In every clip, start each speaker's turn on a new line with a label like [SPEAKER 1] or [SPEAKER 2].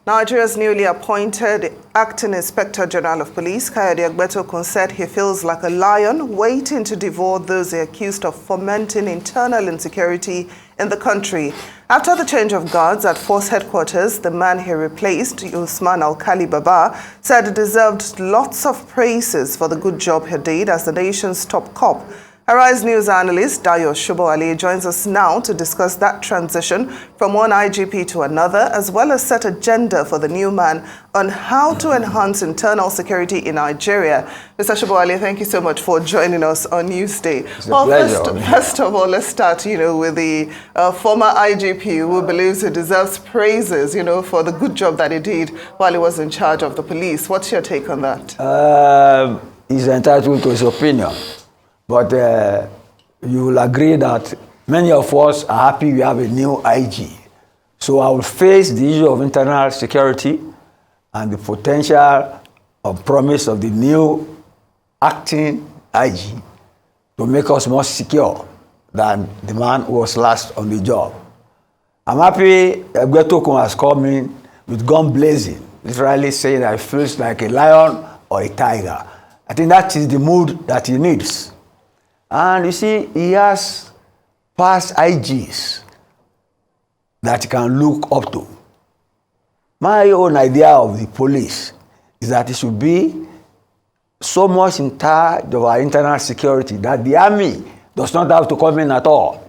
[SPEAKER 1] Nigeria's newly appointed Acting Inspector General of Police, Kayode Egbetokun, said he feels like a lion waiting to devour those accused of fomenting internal insecurity in the country. After the change of guards at Force Headquarters, the man he replaced, Usman Alkali Baba, said he deserved lots of praises for the good job he did as the nation's top cop. Arise News analyst Dayo Sobowale joins us now to discuss that transition from one IGP to another, as well as set agenda for the new man on how to enhance internal security in Nigeria. Mr. Sobowale, thank you so much for joining us on Newsday.
[SPEAKER 2] Well,
[SPEAKER 1] first of all, let's start, with the former IGP who believes he deserves praises, for the good job that he did while he was in charge of the police. What's your take on that?
[SPEAKER 2] He's entitled to his opinion. But you will agree that many of us are happy we have a new IG. So I will face the issue of internal security and the potential or promise of the new acting IG to make us more secure than the man who was last on the job. I'm happy Egbetokun has come in with gun blazing, literally saying that he feels like a lion or a tiger. I think that is the mood that he needs. And you see, he has past IGs that he can look up to. My own idea of the police is that it should be so much in charge of our internal security that the army does not have to come in at all.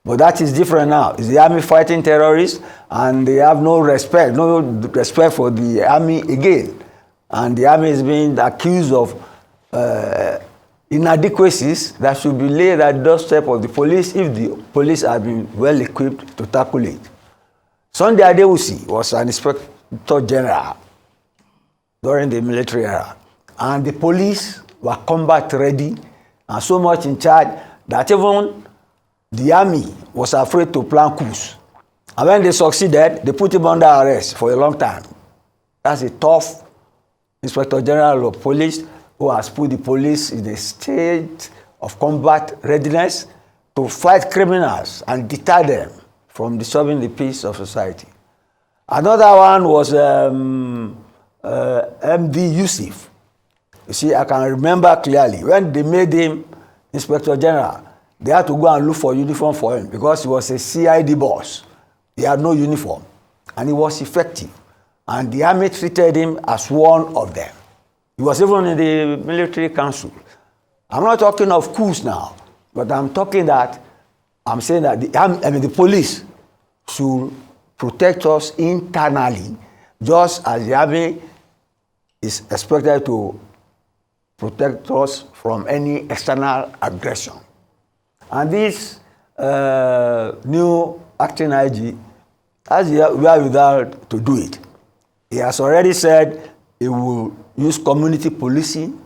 [SPEAKER 2] But that is different now. It's the army fighting terrorists, and they have no respect for the army again. And the army is being accused of inadequacies that should be laid at the doorstep of the police if the police have been well equipped to tackle it. Sunday Adewusi was an inspector general during the military era, and the police were combat ready and so much in charge that even the army was afraid to plan coups. And when they succeeded, they put him under arrest for a long time. That's a tough inspector general of police who has put the police in a state of combat readiness to fight criminals and deter them from disturbing the peace of society. Another one was MD Yusuf. You see, I can remember clearly when they made him Inspector General, they had to go and look for uniform for him because he was a CID boss. He had no uniform, and he was effective. And the army treated him as one of them. He was even in the military council. I'm not talking of coups now, but I'm saying that the police should protect us internally, just as the army is expected to protect us from any external aggression. And this new acting IG has the wherewithal to do it. He has already said he will use community policing,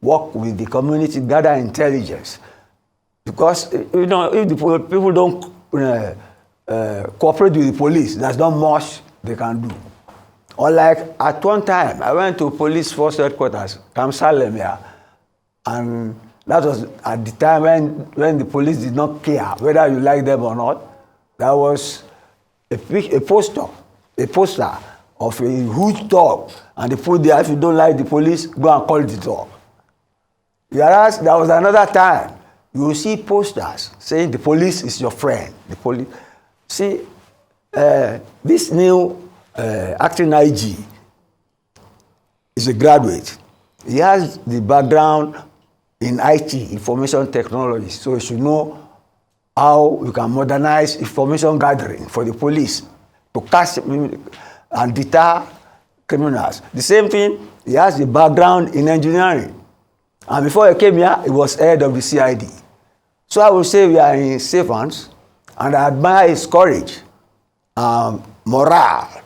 [SPEAKER 2] work with the community, gather intelligence. Because, if the people don't cooperate with the police, there's not much they can do. Or like at one time, I went to police force headquarters, Kamsalem here, and that was at the time when the police did not care whether you like them or not. There was a poster of a huge dog, and they put there, if you don't like the police, go and call the dog. Whereas there was another time, you will see posters saying the police is your friend. The police. See, this new acting IG is a graduate. He has the background in IT, information technology, so he should know how you can modernize information gathering for the police to catch and deter criminals. The same thing, he has the background in engineering. And before he came here, he was head of the CID. So I would say we are in safe hands, and I admire his courage and morale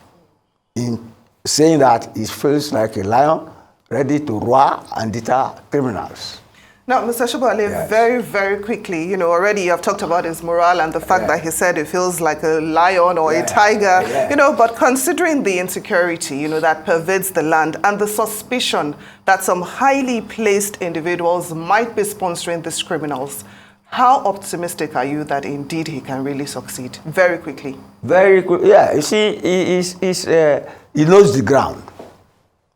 [SPEAKER 2] in saying that he feels like a lion ready to roar and deter criminals.
[SPEAKER 1] Now, Mr. Sobowale,
[SPEAKER 2] yes.
[SPEAKER 1] Very, very quickly, already you have talked about his morale and the fact that he said he feels like a lion or a tiger, but considering the insecurity, that pervades the land and the suspicion that some highly placed individuals might be sponsoring these criminals, How optimistic are you that indeed he can really succeed? Very quickly.
[SPEAKER 2] Very quick. Yeah, you see, he knows the ground.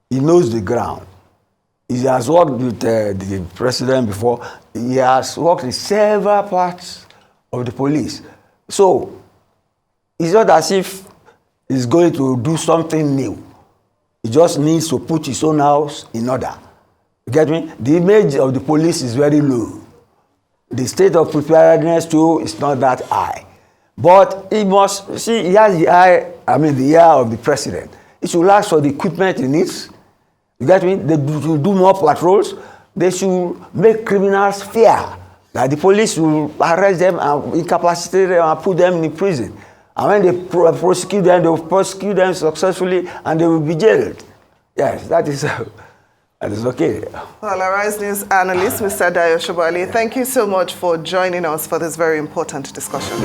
[SPEAKER 2] He knows the ground. He has worked with the president before. He has worked in several parts of the police. So, it's not as if he's going to do something new. He just needs to put his own house in order. You get me? The image of the police is very low. The state of preparedness too is not that high. But he must, see, he has the eye, the ear of the president. He should ask for the equipment he needs. You get me? They should do more patrols. They should make criminals fear that the police will arrest them and incapacitate them and put them in prison. And when they prosecute them, they will prosecute them successfully and they will be jailed. Yes, that is okay.
[SPEAKER 1] Well, Arise News analyst, Mr. Dayo Sobowale, thank you so much for joining us for this very important discussion.